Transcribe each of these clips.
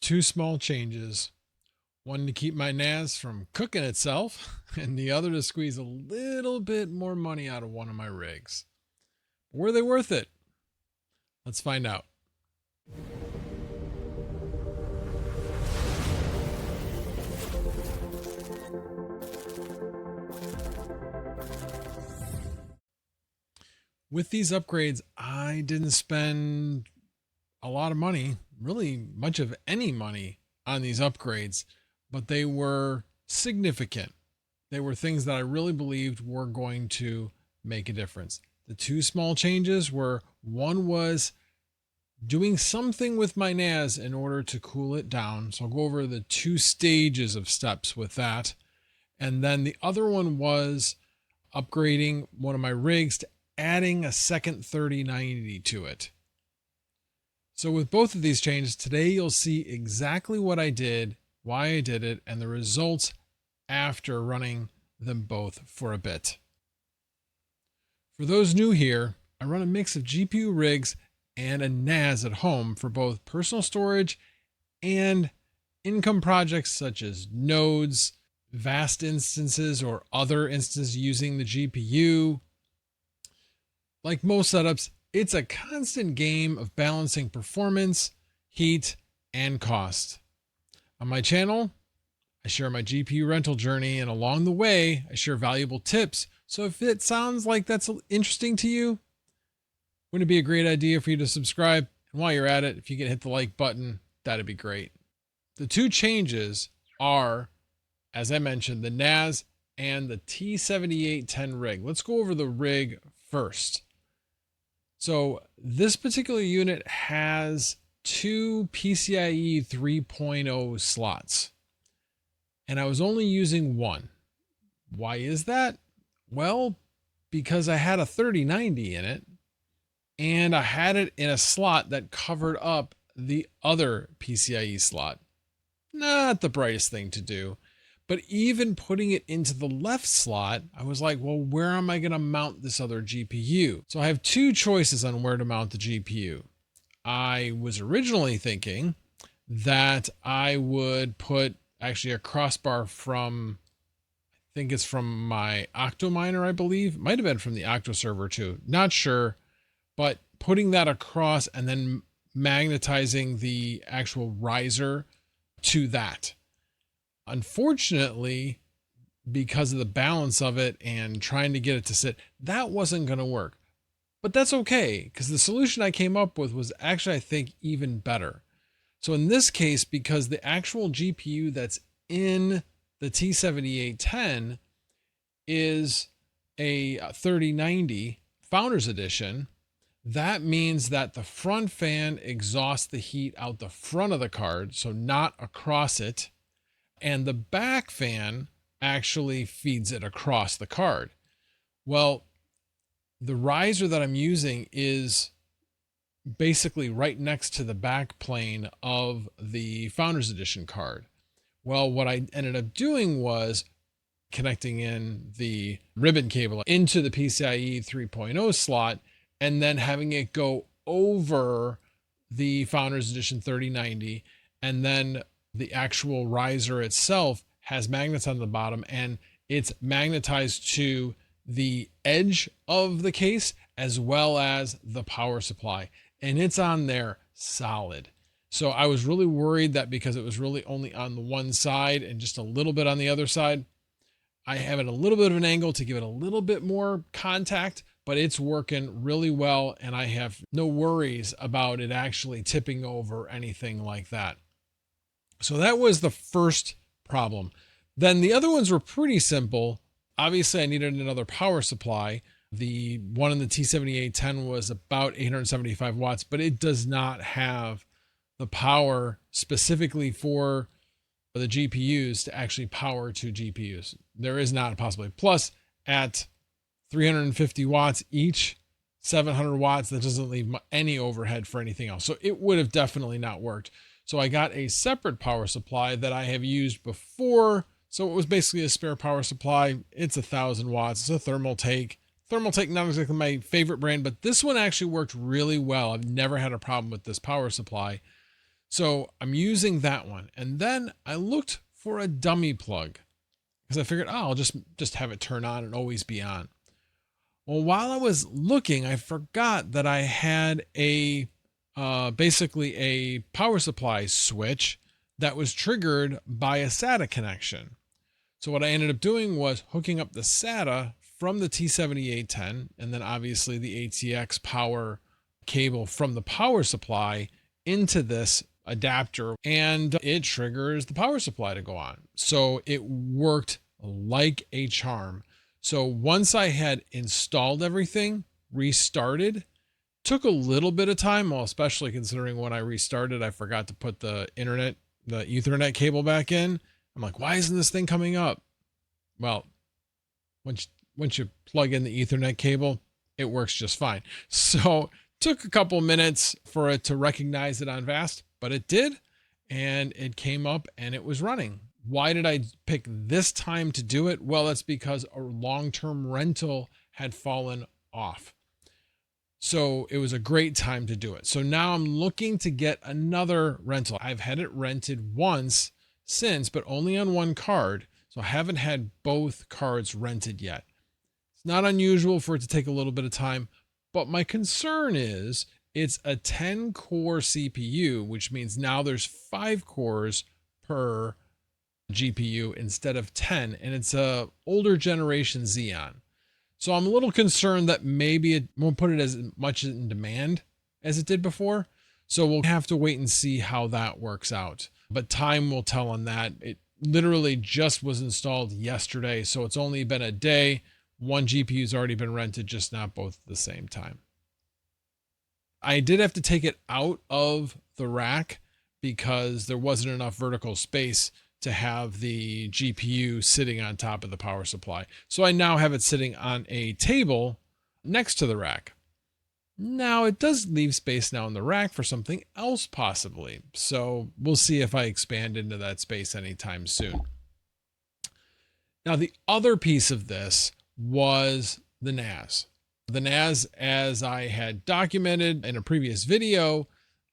Two small changes. One to keep my NAS from cooking itself, and the other to squeeze a little bit more money out of one of my rigs. Were they worth it? Let's find out. With these upgrades, I didn't spend a lot of money, really much of any money on these upgrades, but they were significant. They were things that I really believed were going to make a difference. The two small changes were, one was doing something with my NAS in order to cool it down. So I'll go over the two stages of steps with that. And then the other one was upgrading one of my rigs to adding a second 3090 to it. So with both of these changes, today you'll see exactly what I did, why I did it, and the results after running them both for a bit. For those new here, I run a mix of GPU rigs and a NAS at home for both personal storage and income projects such as nodes, vast instances, or other instances using the GPU. Like most setups, it's a constant game of balancing performance, heat, and cost. On my channel, I share my GPU rental journey, and along the way, I share valuable tips. So if it sounds like that's interesting to you, wouldn't it be a great idea for you to subscribe? And while you're at it, if you can hit the like button, that'd be great. The two changes are, as I mentioned, the NAS and the T7810 rig. Let's go over the rig first. So this particular unit has two PCIe 3.0 slots, and I was only using one. Why is that? Well, because I had a 3090 in it, and I had it in a slot that covered up the other PCIe slot. Not the brightest thing to do. But even putting it into the left slot, I was like, well, where am I going to mount this other GPU? So I have two choices on where to mount the GPU. I was originally thinking that I would put actually a crossbar from, I think it's from my Octominer, I believe. Might have been from the Octo server too. Not sure. But putting that across and then magnetizing the actual riser to that. Unfortunately, because of the balance of it and trying to get it to sit, that wasn't going to work. But that's okay, because the solution I came up with was actually, I think, even better. So in this case, because the actual GPU that's in the T7810 is a 3090 Founders Edition, that means that the front fan exhausts the heat out the front of the card, so not across it. And the back fan actually feeds it across the card. Well, the riser that I'm using is basically right next to the back plane of the Founders Edition card. Well, what I ended up doing was connecting in the ribbon cable into the PCIe 3.0 slot and then having it go over the Founders Edition 3090, and then the actual riser itself has magnets on the bottom, and it's magnetized to the edge of the case as well as the power supply, and it's on there solid. So I was really worried that because it was really only on the one side and just a little bit on the other side, I have it a little bit of an angle to give it a little bit more contact, but it's working really well, and I have no worries about it actually tipping over or anything like that. So that was the first problem. Then the other ones were pretty simple. Obviously, I needed another power supply. The one in the T7810 was about 875 watts, but it does not have the power specifically for the GPUs to actually power two GPUs. There is not a possibility. Plus, at 350 watts each, 700 watts, that doesn't leave any overhead for anything else. So it would have definitely not worked. So I got a separate power supply that I have used before. So it was basically a spare power supply. It's 1,000 watts. It's a thermal take. Thermal take, not exactly my favorite brand, but this one actually worked really well. I've never had a problem with this power supply. So I'm using that one. And then I looked for a dummy plug because I figured, oh, I'll just have it turn on and always be on. Well, while I was looking, I forgot that I had a basically a power supply switch that was triggered by a SATA connection. So what I ended up doing was hooking up the SATA from the T7810 and then obviously the ATX power cable from the power supply into this adapter, and it triggers the power supply to go on. So it worked like a charm. So once I had installed everything, restarted, took a little bit of time, well, especially considering when I restarted, I forgot to put the Ethernet cable back in. I'm like, why isn't this thing coming up? Well, once you plug in the Ethernet cable, it works just fine. So took a couple minutes for it to recognize it on VAST, but it did, and it came up and it was running. Why did I pick this time to do it? Well, that's because a long-term rental had fallen off. So it was a great time to do it. So now I'm looking to get another rental. I've had it rented once since, but only on one card. So I haven't had both cards rented yet. It's not unusual for it to take a little bit of time, but my concern is it's a 10-core CPU, which means now there's 5 cores per GPU instead of 10, and it's a older generation Xeon. So I'm a little concerned that maybe it won't put it as much in demand as it did before. So we'll have to wait and see how that works out. But time will tell on that. It literally just was installed yesterday, so it's only been a day. One GPU's already been rented, just not both at the same time. I did have to take it out of the rack because there wasn't enough vertical space to have the GPU sitting on top of the power supply. So I now have it sitting on a table next to the rack. Now it does leave space now in the rack for something else possibly. So we'll see if I expand into that space anytime soon. Now the other piece of this was the NAS. The NAS, as I had documented in a previous video,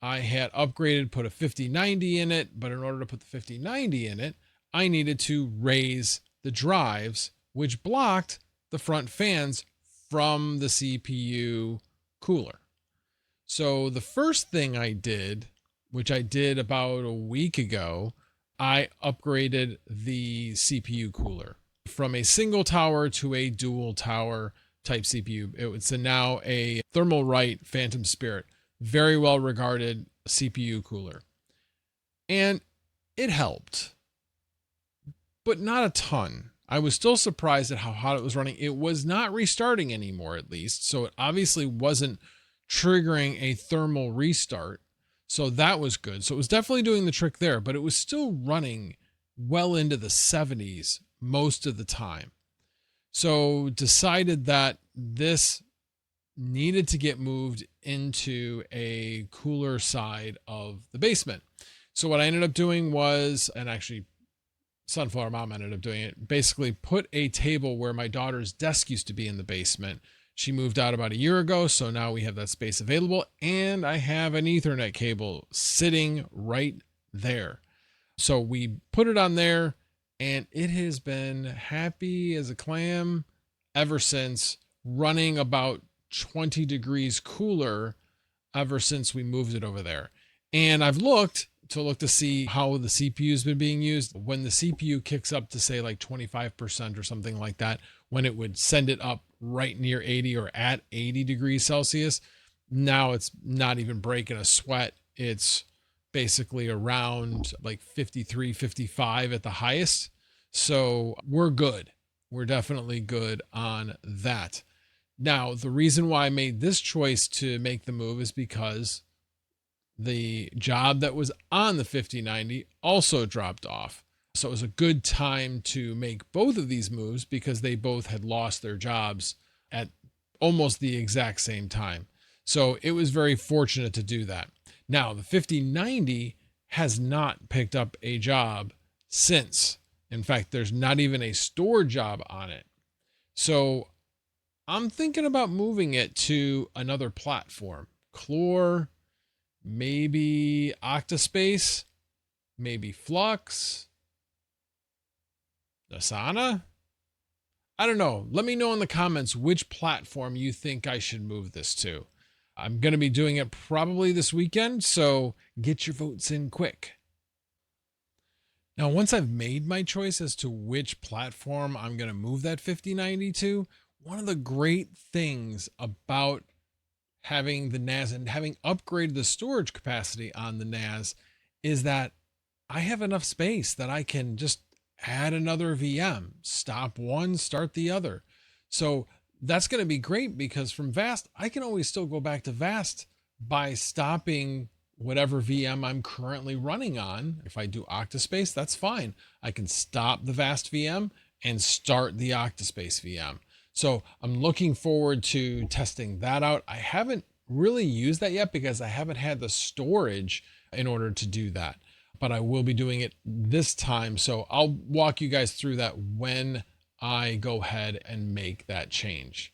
I had upgraded, put a 5090 in it, but in order to put the 5090 in it, I needed to raise the drives, which blocked the front fans from the CPU cooler. So the first thing I did, which I did about a week ago, I upgraded the CPU cooler from a single tower to a dual tower type CPU. It's now a Thermalright Phantom Spirit. Very well regarded CPU cooler. And it helped, but not a ton. I was still surprised at how hot it was running. It was not restarting anymore, at least. So it obviously wasn't triggering a thermal restart. So that was good. So it was definitely doing the trick there, but it was still running well into the 70s most of the time. So decided that this needed to get moved into a cooler side of the basement. So what I ended up doing was, and actually Sunflower Mom ended up doing it, basically put a table where my daughter's desk used to be in the basement. She moved out about a year ago, so now we have that space available, and I have an Ethernet cable sitting right there. So we put it on there, and it has been happy as a clam ever since, running about 20 degrees cooler ever since we moved it over there. And I've looked to see how the CPU has been being used. When the CPU kicks up to say like 25% or something like that, when it would send it up right near 80 or at 80 degrees Celsius, now it's not even breaking a sweat. It's basically around like 53, 55 at the highest. So we're good. We're definitely good on that. Now, the reason why I made this choice to make the move is because the job that was on the 5090 also dropped off. So it was a good time to make both of these moves because they both had lost their jobs at almost the exact same time. So it was very fortunate to do that. Now, the 5090 has not picked up a job since. In fact, there's not even a store job on it. So I'm thinking about moving it to another platform. Clore, maybe Octaspace, maybe Flux, Asana. I don't know. Let me know in the comments which platform you think I should move this to. I'm going to be doing it probably this weekend, so get your votes in quick. Now, once I've made my choice as to which platform I'm going to move that 5090 to, one of the great things about having the NAS and having upgraded the storage capacity on the NAS is that I have enough space that I can just add another VM, stop one, start the other. So that's going to be great because from VAST, I can always still go back to VAST by stopping whatever VM I'm currently running on. If I do Octaspace, that's fine. I can stop the VAST VM and start the Octaspace VM. So I'm looking forward to testing that out. I haven't really used that yet because I haven't had the storage in order to do that, but I will be doing it this time. So I'll walk you guys through that when I go ahead and make that change.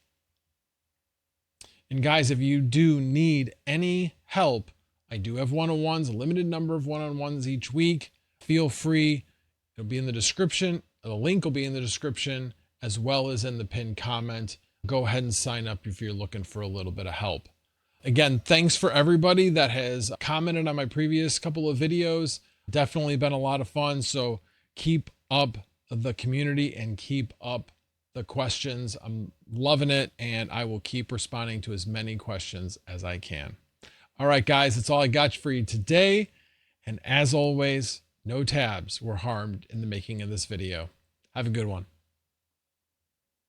And guys, if you do need any help, I do have one-on-ones, a limited number of one-on-ones each week. Feel free. It'll be in the description. The link will be in the description as well as in the pinned comment. Go ahead and sign up if you're looking for a little bit of help. Again, thanks for everybody that has commented on my previous couple of videos. Definitely been a lot of fun. So keep up the community and keep up the questions. I'm loving it, and I will keep responding to as many questions as I can. All right, guys, that's all I got for you today. And as always, no tabs were harmed in the making of this video. Have a good one.